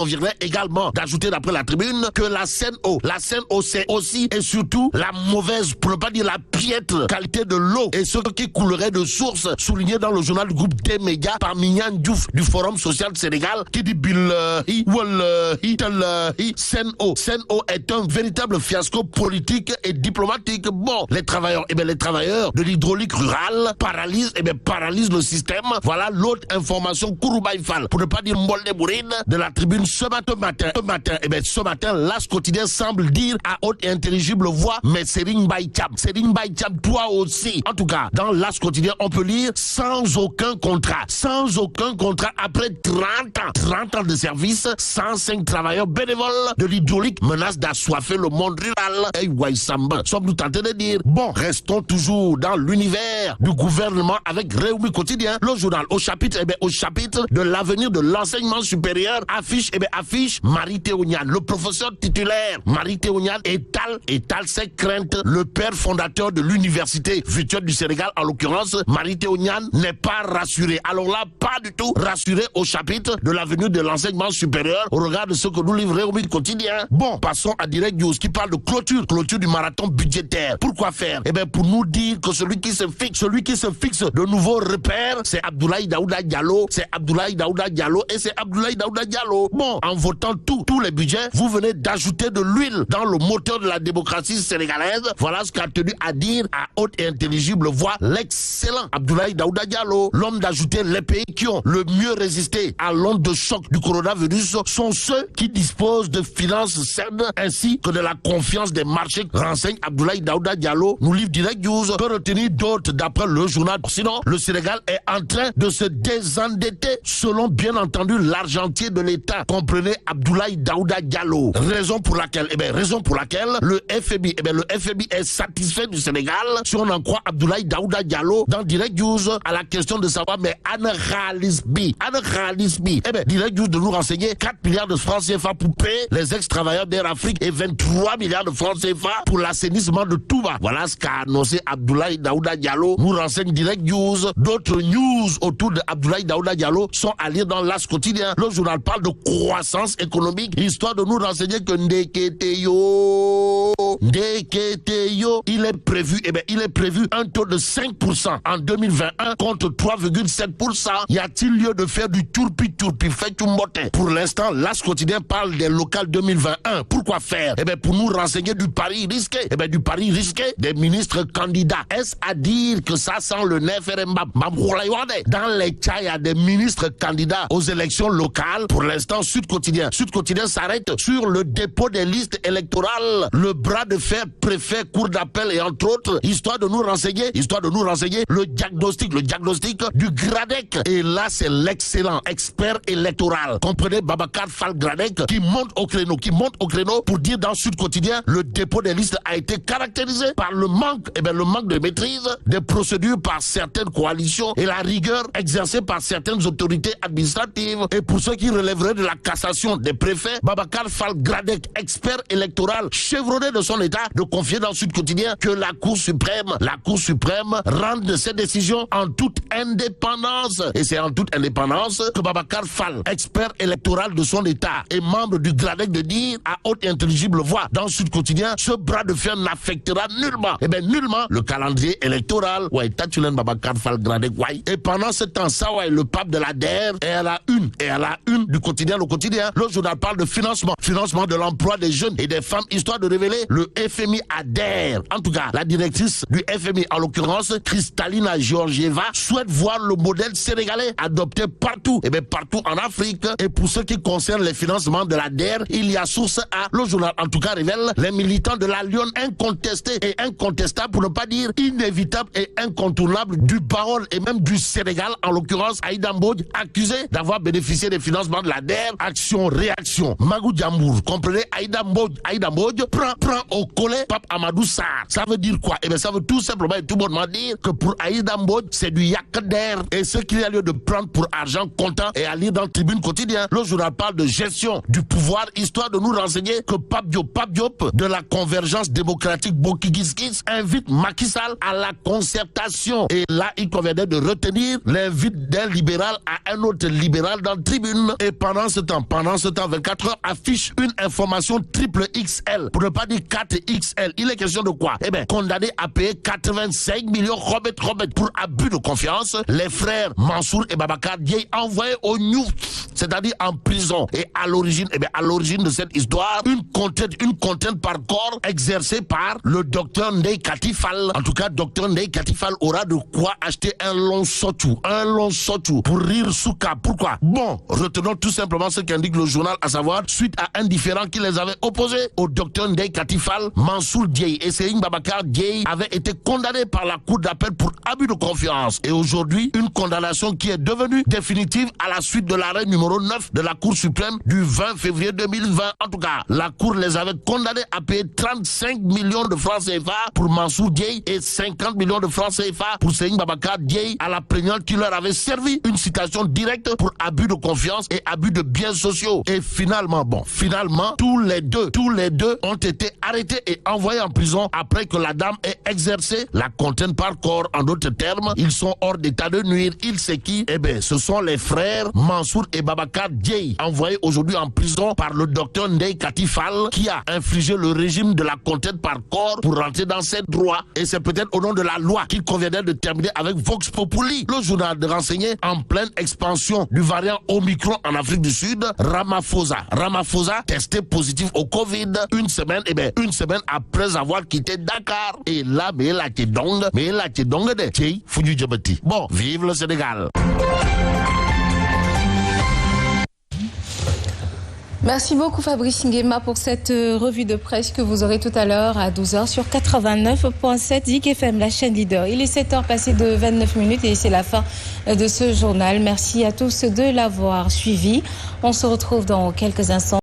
conviendrait également d'ajouter d'après la tribune que la Sen'Eau c'est aussi et surtout la mauvaise, pour ne pas dire la piètre qualité de l'eau et ce qui coulerait de sources, souligné dans le journal du groupe des médias par Mignan Diouf du Forum Social du Sénégal, qui dit Sen'Eau est un véritable fiasco politique et diplomatique. Bon, les travailleurs de l'hydraulique rurale paralysent le système. Voilà l'autre information Kouroubaïfal, pour ne pas dire Mbolde Bourine, de la tribune ce matin, l'As quotidien semble dire à haute et intelligible voix, mais Serigne Mbaye Thiam, toi aussi. En tout cas, dans l'As quotidien, on peut lire sans aucun contrat après 30 ans de service, 105 travailleurs bénévoles de l'hydraulique menacent d'assoiffer le monde rural. Hey, Waïsamba, sommes-nous tentés de dire. Bon, restons toujours dans l'univers du gouvernement avec Réumi Quotidien. Le journal au chapitre de l'avenir de l'enseignement supérieur affiche Marie Théoniane, le professeur titulaire. Marie Théoniane étale ses craintes. Le père fondateur de l'université virtuelle du Sénégal, en l'occurrence, Marie Théoniane, n'est pas rassuré. Alors là, pas du tout rassuré au chapitre de l'avenir de l'enseignement supérieur au regard de ce que nous livre Réumi Quotidien. Bon, passons à Direct News qui parle de clôture du marathon budgétaire. Pourquoi faire? Pour nous dire que celui qui se fixe de nouveaux repères, c'est Abdoulaye Daouda Diallo, Bon, en votant tous les budgets, vous venez d'ajouter de l'huile dans le moteur de la démocratie sénégalaise. Voilà ce qu'a tenu à dire à haute et intelligible voix l'excellent Abdoulaye Daouda Diallo. L'homme d'ajouter les pays qui ont le mieux résisté à l'onde de choc du coronavirus sont ceux qui disposent de finances saines ainsi que de la confiance des marchés, renseigne Abdoulaye Daouda Diallo, nous livre Direct News. Que retenir d'autres d'après le journal? Sinon, le Sénégal est en train de se désendetter selon bien entendu l'argentier de l'État. Comprenez Abdoulaye Daouda Diallo. Raison pour laquelle le FMI est satisfait du Sénégal, si on en croit Abdoulaye Daouda Diallo dans Direct News à la question de savoir mais Anne Khalisbi. Direct News de nous renseigner 4 milliards de francs CFA pour payer les ex-travailleurs d'Air Afrique et 23 milliards de francs CFA pour l'assainissement de Touba. Voilà ce qu'a annoncé Abdoulaye Daouda Diallo. Nous renseigne Direct News. D'autres news autour de Abdoulaye Daouda Diallo sont à lire dans l'As quotidien. Le journal parle de croissance économique, histoire de nous renseigner que Ndeketeyo, il est prévu un taux de 5% en 2021 contre 3,7%. Y a-t-il lieu de faire du tourpi fait tout mbote? Pour l'instant, l'As quotidien parle des locales 2021. Pourquoi faire? Pour nous renseigner du pari risqué. Des ministres candidats. Est-ce à dire que ça sent le nef dans les cas, il y a des ministres candidats aux élections locales. Pour l'instant, Sud Quotidien s'arrête sur le dépôt des listes électorales, le bras de fer préfet, cour d'appel et entre autres, histoire de nous renseigner le diagnostic du Gradec. Et là, c'est l'excellent expert électoral. Comprenez Babacar Fall Gradec qui monte au créneau pour dire dans Sud Quotidien, le dépôt des listes a été caractérisé par le manque de maîtrise des procédures par certaines coalitions et la rigueur exercée par certaines autorités administratives. Et pour ceux qui relèveraient de la cassation des préfets, Babacar Fall Gradec, expert électoral chevronné de son état, de confier dans Sud Quotidien que la Cour suprême rende ses décisions en toute indépendance. Et c'est en toute indépendance que Babacar Fall, expert électoral de son état et membre du Gradec, de dire à haute et intelligible voix dans Sud Quotidien, ce bras de fer n'affectera nullement le calendrier électoral. Babacar Fall Gradec. Et pendant ce temps, ça, le pape de la DER est à la une du quotidien, le quotidien. Le journal parle de financement de l'emploi des jeunes et des femmes, histoire de révéler le FMI adhère. En tout cas, la directrice du FMI, en l'occurrence, Kristalina Georgieva, souhaite voir le modèle sénégalais adopté partout en Afrique. Et pour ce qui concerne les financements de la DER, il y a source à. Le journal, en tout cas, révèle les militants de la Lyon incontestés et incontestables, pour ne pas dire inévitable et incontournable, du Baol et même du Sénégal, en l'occurrence Aïda Mbodj, accusé d'avoir bénéficié des financements de la DER. Action-réaction. Magou Diambour, comprenez, Aïda Mbodj prend au collet Pape Amadou Sarr. Ça veut dire quoi? Ça veut tout simplement et tout bonnement dire que pour Aïda Mbodj, c'est du yak d'air. Et ce qu'il y a lieu de prendre pour argent comptant et à lire dans le Tribune Quotidien. Le journal parle de gestion du pouvoir, histoire de nous renseigner que Pape Diop de la convergence démocratique Bokigiskis invite Macky Sall à la concertation. Et là, il convenait de retenir l'invite d'un libéral à un autre libéral dans le Tribune. Et pendant ce temps, temps, 24 heures, affiche une information triple XL, pour ne pas dire 4XL. Il est question de quoi? Eh bien, condamné à payer 85 millions Robert pour abus de confiance, les frères Mansour et Babacar Dieye envoyés au New, c'est-à-dire en prison. Et à l'origine, de cette histoire, une contrainte par corps exercée par le docteur Ndeye Kati Fall. En tout cas, docteur Ndeye Kati Fall aura de quoi acheter un long sotou pour rire souka. Pourquoi? Bon, retenons tout simplement ce qu'indique le journal, à savoir, suite à un différend qui les avait opposés au docteur Ndeye Kati Fall, Mansour Dieye et Serigne Babacar Dieye avaient été condamnés par la cour d'appel pour abus de confiance. Et aujourd'hui, une condamnation qui est devenue définitive à la suite de l'arrêt numéro 9 de la Cour suprême du 20 février 2020. En tout cas, la Cour les avait condamnés à payer 35 millions de francs CFA pour Mansour Dieye et 50 millions de francs CFA pour Serigne Babacar Dieye à la plaignante qui leur avait servi une citation directe pour abus de confiance et abus de biens sociaux. Et finalement, tous les deux ont été arrêtés et envoyés en prison après que la dame ait exercé la contrainte par corps. En d'autres termes, ils sont hors d'état de nuire. Il sait qui? Eh bien, ce sont les frères Mansour et Babacar Dieye, envoyés aujourd'hui en prison par le docteur Ndeye Kati Fall, qui a infligé le régime de la contrainte par corps pour rentrer dans ses droits. Et c'est peut-être au nom de la loi qu'il conviendrait de terminer avec Vox Populi, le journal de renseigner en pleine expansion du variant Omicron en Afrique du Sud, Ramaphosa testé positif au Covid une semaine après avoir quitté Dakar. Et là, mais là, t'es donc de Tchei, Foudu Djabati. Bon, vive le Sénégal. Merci beaucoup Fabrice Nguema pour cette revue de presse que vous aurez tout à l'heure à 12h sur 89.7 Zik FM, la chaîne leader. Il est 7h passé de 29 minutes et c'est la fin de ce journal. Merci à tous de l'avoir suivi. On se retrouve dans quelques instants.